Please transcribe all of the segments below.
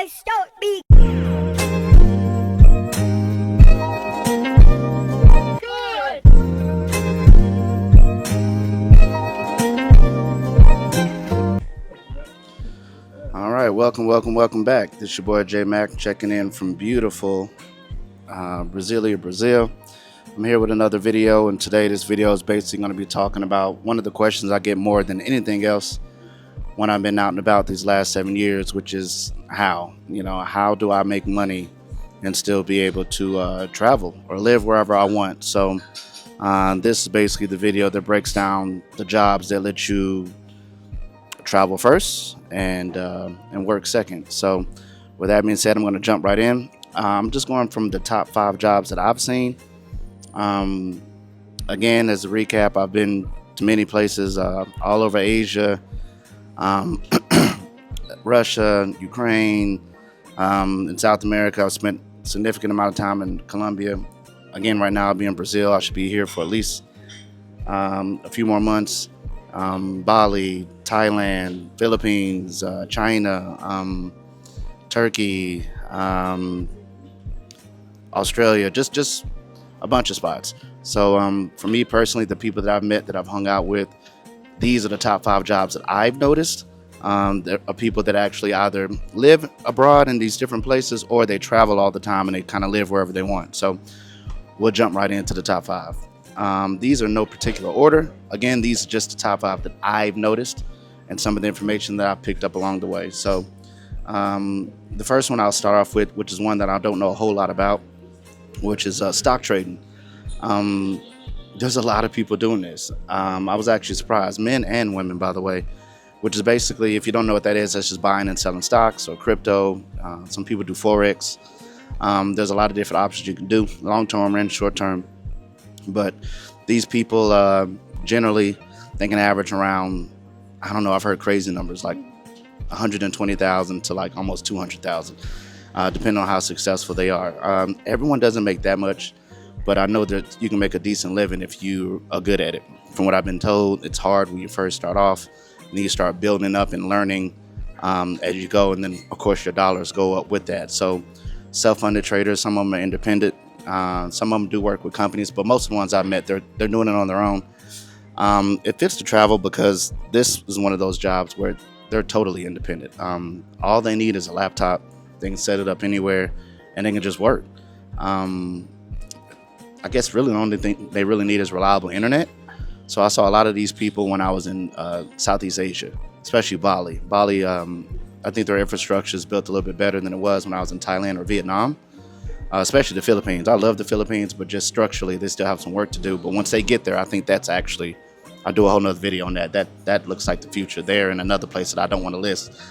guys don't be good. All right, welcome back. This is your boy J Mac checking in from beautiful Brasilia, Brazil. I'm here with another video, and today this video is basically going to be talking about one of the questions I get more than anything else when I've been out and about these last 7 years, which is how do I make money and still be able to travel or live wherever I want. So this is basically the video that breaks down the jobs that let you travel first and work second. So with that being said, I'm going to jump right in. I'm just going from the top 5 jobs that I've seen. Again, as a recap, I've been to many places all over Asia, Russia, Ukraine, in South America. I've spent a significant amount of time in Colombia. Again, right now I'll be in Brazil. I should be here for at least a few more months. Bali, Thailand, Philippines, China, Turkey, Australia, just a bunch of spots. So for me personally, the people that I've met, that I've hung out with, these are the top 5 jobs that I've noticed. There are people that actually either live abroad in these different places or they travel all the time and they kind of live wherever they want. So we'll jump right into the top 5. These are no particular order. Again, these are just the top 5 that I've noticed and some of the information that I've picked up along the way. So the first one I'll start off with, which is one that I don't know a whole lot about, which is stock trading. There's a lot of people doing this. I was actually surprised, men and women, by the way, which is basically, if you don't know what that is, that's just buying and selling stocks or crypto. Some people do Forex. There's a lot of different options you can do, long-term and short-term. But these people generally, they can average around, I don't know, I've heard crazy numbers like 120,000 to like almost 200,000, depending on how successful they are. Everyone doesn't make that much, but I know that you can make a decent living if you are good at it. From what I've been told, it's hard when you first start off, and then you start building up and learning as you go, and then of course your dollars go up with that. So self-funded traders, some of them are independent. Some of them do work with companies, but most of the ones I've met, they're doing it on their own. It fits the travel because this is one of those jobs where they're totally independent. All they need is a laptop. They can set it up anywhere, and they can just work. I guess really the only thing they really need is reliable internet. So I saw a lot of these people when I was in Southeast Asia, especially Bali. Bali, I think their infrastructure is built a little bit better than it was when I was in Thailand or Vietnam. Especially the Philippines. I love the Philippines, but just structurally, they still have some work to do. But once they get there, I think that's actually, I'll do a whole nother video on that. That looks like the future there, and another place that I don't want to list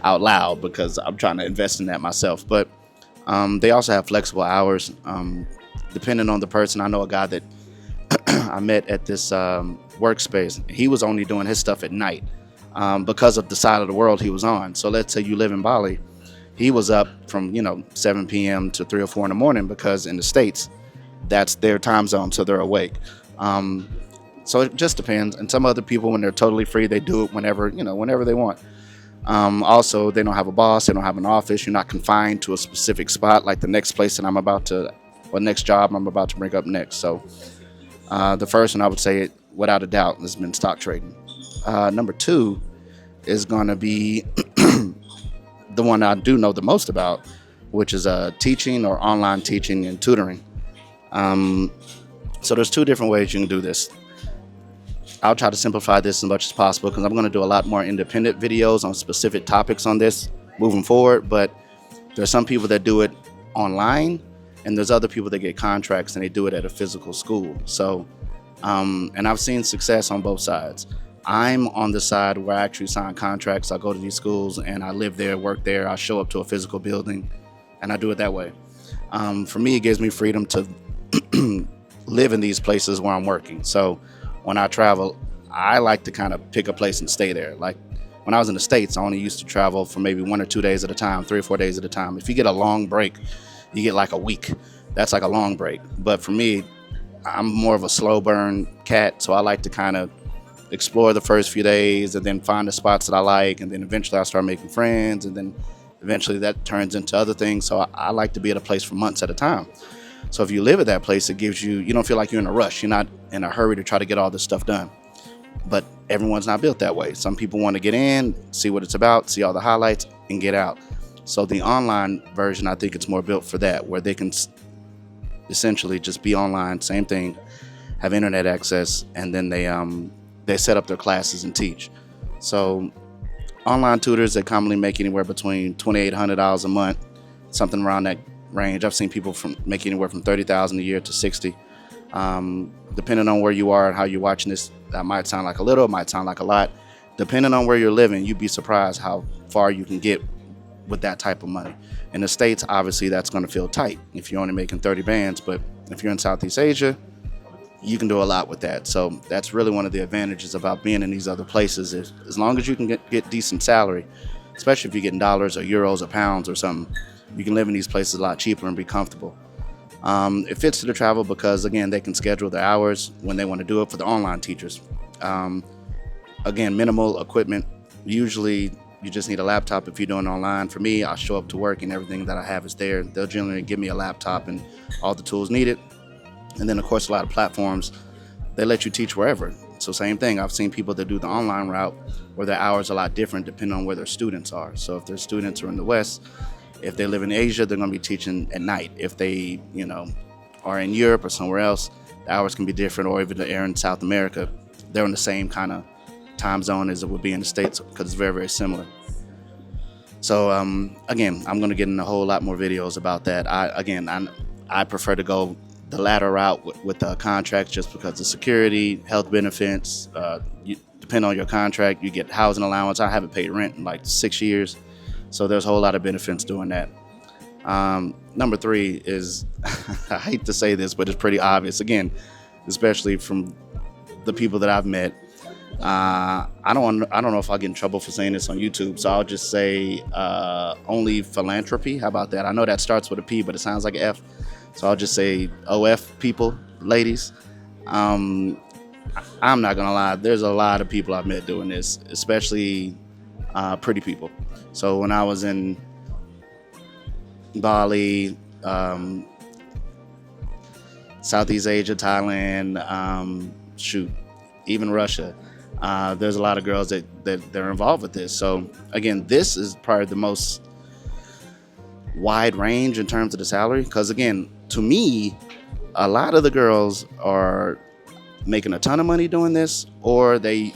out loud because I'm trying to invest in that myself. But they also have flexible hours, depending on the person. I know a guy that I met at this workspace. He was only doing his stuff at night because of the side of the world he was on. So let's say you live in Bali. He was up from 7 p.m. to 3 or 4 in the morning because in the States, that's their time zone, so they're awake. So it just depends. And some other people, when they're totally free, they do it whenever they want. Also, they don't have a boss, they don't have an office. You're not confined to a specific spot like the next place that next job I'm about to bring up next. So the first one I would say, without a doubt, has been stock trading. Number 2 is going to be the one I do know the most about, which is teaching or online teaching and tutoring. So there's 2 different ways you can do this. I'll try to simplify this as much as possible because I'm going to do a lot more independent videos on specific topics on this moving forward. But there's some people that do it online, and there's other people that get contracts and they do it at a physical school. So, and I've seen success on both sides. I'm on the side where I actually sign contracts. I go to these schools and I live there, work there. I show up to a physical building and I do it that way. For me, it gives me freedom to live in these places where I'm working. So when I travel, I like to kind of pick a place and stay there. Like when I was in the States, I only used to travel for maybe 1 or 2 days at a time, 3 or 4 days at a time. If you get a long break, you get like a week. That's like a long break. But for me, I'm more of a slow burn cat. So I like to kind of explore the first few days and then find the spots that I like. And then eventually I start making friends. And then Eventually that turns into other things. So I like to be at a place for months at a time. So if you live at that place, it gives you, you don't feel like you're in a rush. You're not in a hurry to try to get all this stuff done. But everyone's not built that way. Some people want to get in, see what it's about, see all the highlights, and get out. So the online version, I think it's more built for that, where they can essentially just be online, same thing, have internet access, and then they set up their classes and teach. So online tutors, they commonly make anywhere between $2,800 a month, something around that range. I've seen people from make anywhere from 30,000 a year to 60. Depending on where you are and how you're watching this, that might sound like a little, it might sound like a lot. Depending on where you're living, you'd be surprised how far you can get with that type of money. In the States, obviously, that's going to feel tight if you're only making 30 bands. But if you're in Southeast Asia, you can do a lot with that. So that's really one of the advantages about being in these other places is as long as you can get decent salary, especially if you're getting dollars or euros or pounds or something, you can live in these places a lot cheaper and be comfortable. It fits to the travel because, again, they can schedule their hours when they want to do it for the online teachers. Again, minimal equipment. Usually, you just need a laptop if you're doing it online. For me, I'll show up to work and everything that I have is there. They'll generally give me a laptop and all the tools needed. And then, of course, a lot of platforms, they let you teach wherever. So same thing. I've seen people that do the online route where their hours are a lot different depending on where their students are. So if their students are in the West, if they live in Asia, they're going to be teaching at night. If they, are in Europe or somewhere else, the hours can be different. Or even they're in South America, they're in the same kind of time zone as it would be in the States because it's very, very similar. So again, I'm going to get in a whole lot more videos about that. I prefer to go the latter route with contracts just because of security, health benefits. Depending on your contract, you get housing allowance. I haven't paid rent in like 6 years. So there's a whole lot of benefits doing that. Number 3 is, I hate to say this, but it's pretty obvious. Again, especially from the people that I've met. I don't know if I'll get in trouble for saying this on YouTube, so I'll just say only philanthropy. How about that? I know that starts with a P, but it sounds like an F. So I'll just say OF people, ladies. I'm not gonna lie. There's a lot of people I've met doing this, especially pretty people. So when I was in Bali, Southeast Asia, Thailand, even Russia, there's a lot of girls that they're involved with this. So again, this is probably the most wide range in terms of the salary, because again, to me, a lot of the girls are making a ton of money doing this, or they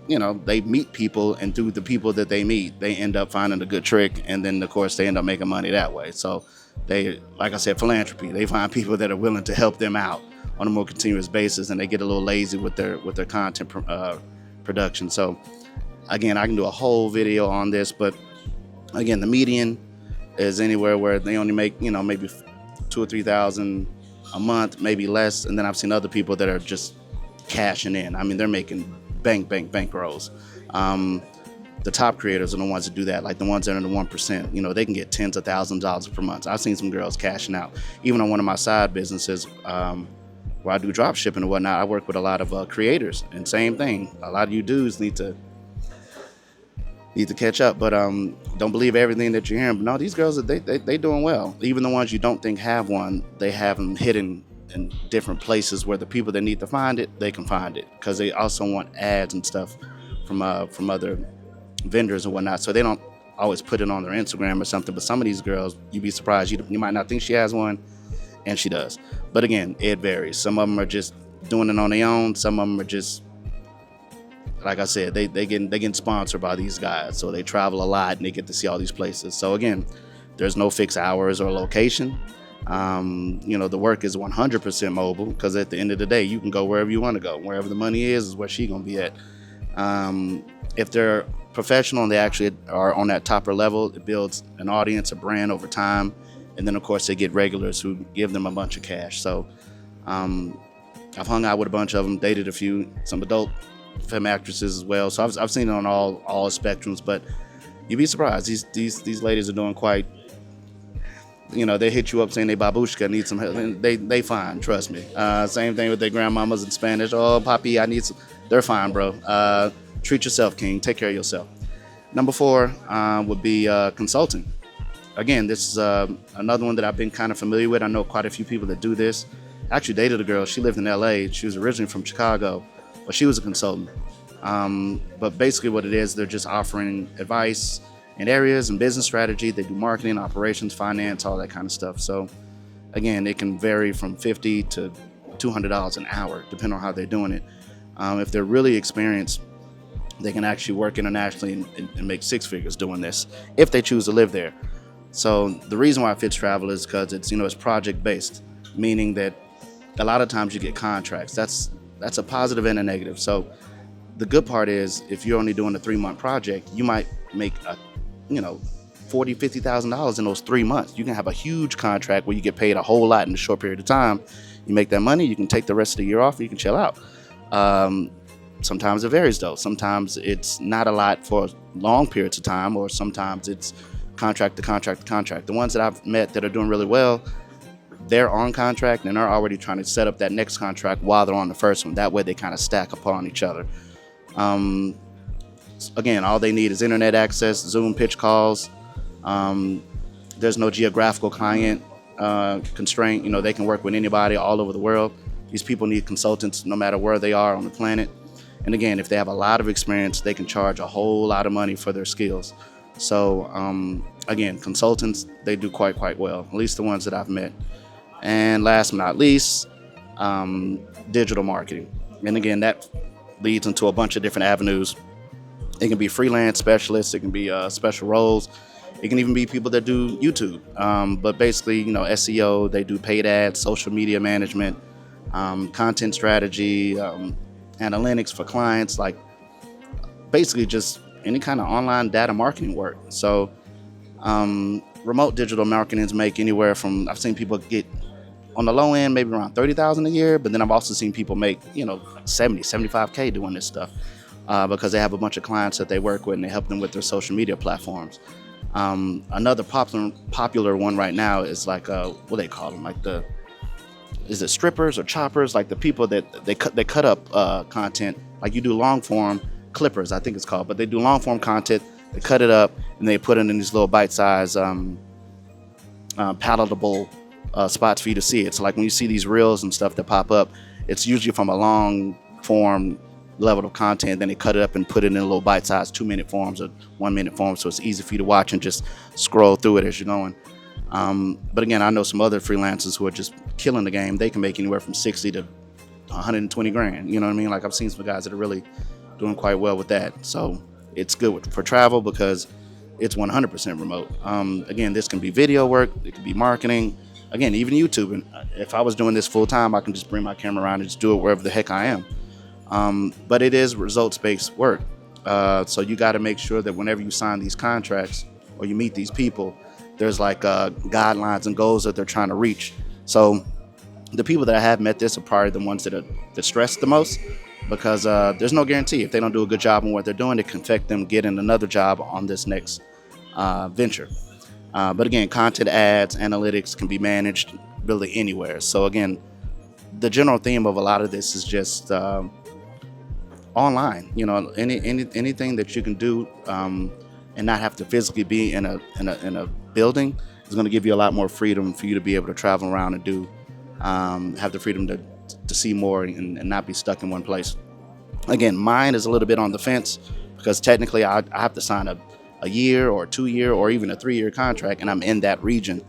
meet people, and through the people that they meet, they end up finding a good trick, and then of course they end up making money that way. So they, like I said, philanthropy. They find people that are willing to help them out on a more continuous basis, and they get a little lazy with their content production. So again, I can do a whole video on this, but again, the median is anywhere where they only make maybe 2,000 or 3,000 a month, maybe less. And then I've seen other people that are just cashing in. I mean, they're making bank rolls. The top creators are the ones that do that, like the ones that are in the 1%. They can get tens of thousands of dollars per month. I've seen some girls cashing out. Even on one of my side businesses, where I do drop shipping and whatnot, I work with a lot of creators, and same thing. A lot of you dudes need to catch up, but don't believe everything that you're hearing. But no, these girls, they doing well. Even the ones you don't think have one, they have them hidden in different places where the people that need to find it, they can find it, because they also want ads and stuff from other vendors and whatnot. So they don't always put it on their Instagram or something. But some of these girls, you'd be surprised. You might not think she has one, and she does. But again, it varies. Some of them are just doing it on their own. Some of them are just, like I said, they getting sponsored by these guys. So they travel a lot and they get to see all these places. So again, there's no fixed hours or location. The work is 100% mobile, because at the end of the day, you can go wherever you want to go. Wherever the money is where she gonna be at. If they're professional and they actually are on that topper level, it builds an audience, a brand over time. And then of course they get regulars who give them a bunch of cash. So I've hung out with a bunch of them, dated a few, some adult film actresses as well. So I've seen it on all spectrums, but you'd be surprised. These ladies are doing quite. They hit you up saying they babushka, need some help. And they fine, trust me. Same thing with their grandmamas in Spanish. Oh, papi, I need some. They're fine, bro. Treat yourself, king. Take care of yourself. Number 4 would be consulting. again, this is another one that I've been kind of familiar with. I know quite a few people that do this. Actually dated a girl. She lived in LA. She was originally from Chicago, but she was a consultant. But basically what it is, they're just offering advice in areas and business strategy. They do marketing, operations, finance, all that kind of stuff. So again, it can vary from $50 to $200 an hour, depending on how they're doing it. If they're really experienced, they can actually work internationally and make six figures doing this if they choose to live there. So the reason why Fitz Travel is because it's project based, meaning that a lot of times you get contracts. That's a positive and a negative. So the good part is if you're only doing a 3-month project, you might make a $40,000-$50,000 in those 3 months. You can have a huge contract where you get paid a whole lot in a short period of time. You make that money, you can take the rest of the year off, and you can chill out. Sometimes it varies though. Sometimes it's not a lot for long periods of time, or sometimes it's contract to contract to contract. The ones that I've met that are doing really well, they're on contract and they're already trying to set up that next contract while they're on the first one. That way they kind of stack upon each other. Again, all they need is internet access, Zoom pitch calls. There's no geographical client constraint. They can work with anybody all over the world. These people need consultants no matter where they are on the planet. And again, if they have a lot of experience, they can charge a whole lot of money for their skills. So again, consultants, they do quite well, at least the ones that I've met. And last but not least, digital marketing. And again, that leads into a bunch of different avenues. It can be freelance specialists, it can be special roles, it can even be people that do YouTube. But basically, SEO, they do paid ads, social media management, content strategy, analytics for clients, like basically just any kind of online data marketing work. So remote digital marketings make anywhere from, I've seen people get on the low end maybe around 30,000 a year, but then I've also seen people make 75K doing this stuff because they have a bunch of clients that they work with and they help them with their social media platforms. Another popular one right now is like what they call them, like is it strippers or choppers, like the people that they cut up content, like you do long form clippers, I think it's called, but they do long form content, they cut it up and they put it in these little bite-sized palatable spots for you to see it. So like when you see these reels and stuff that pop up, it's usually from a long form level of content, then they cut it up and put it in little bite-sized 2-minute forms or 1-minute forms, so it's easy for you to watch and just scroll through it as you're going. But again, I know some other freelancers who are just killing the game. They can make anywhere from 60 to 120 grand. You know what I mean? Like I've seen some guys that are really doing quite well with that. So it's good for travel because it's 100% remote. Again, this can be video work, it can be marketing, again, even YouTube. And if I was doing this full time, I can just bring my camera around and just do it wherever the heck I am. But it is results-based work. So you got to make sure that whenever you sign these contracts or you meet these people, there's like guidelines and goals that they're trying to reach. So the people that I have met this are probably the ones that stress the most, because there's no guarantee. If they don't do a good job in what they're doing, it can affect them getting another job on this next venture. But again, content, ads, analytics can be managed really anywhere. So again, the general theme of a lot of this is just online. Anything that you can do and not have to physically be in a building is going to give you a lot more freedom for you to be able to travel around and do have the freedom to see more and not be stuck in one place. Again, mine is a little bit on the fence because technically I have to sign a year or 2-year or even a 3-year contract and I'm in that region.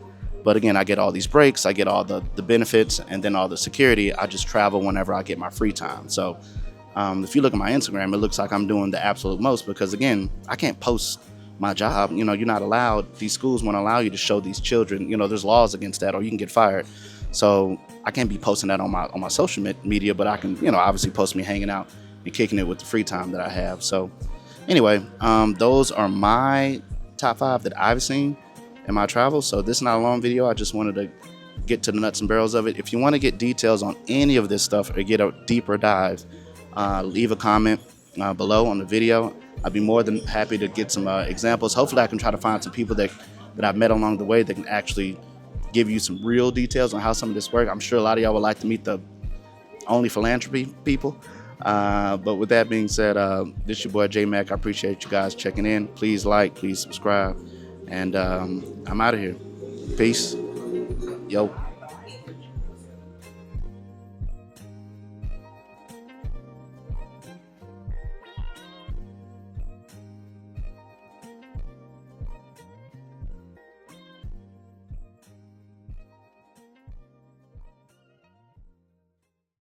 But again, I get all these breaks, I get all the benefits and then all the security. I just travel whenever I get my free time. So if you look at my Instagram, it looks like I'm doing the absolute most because again, I can't post my job. You're not allowed, these schools won't allow you to show these children, there's laws against that or you can get fired. So I can't be posting that on my social media, but I can, obviously post me hanging out and kicking it with the free time that I have. So anyway, those are my top 5 that I've seen in my travels. So this is not a long video. I just wanted to get to the nuts and barrels of it. If you want to get details on any of this stuff or get a deeper dive, leave a comment below on the video. I'd be more than happy to get some examples. Hopefully I can try to find some people that I've met along the way that can actually give you some real details on how some of this works. I'm sure a lot of y'all would like to meet the only philanthropy people. But with that being said, this is your boy J Mac. I appreciate you guys checking in. Please like, please subscribe, And I'm out of here. Peace. Yo.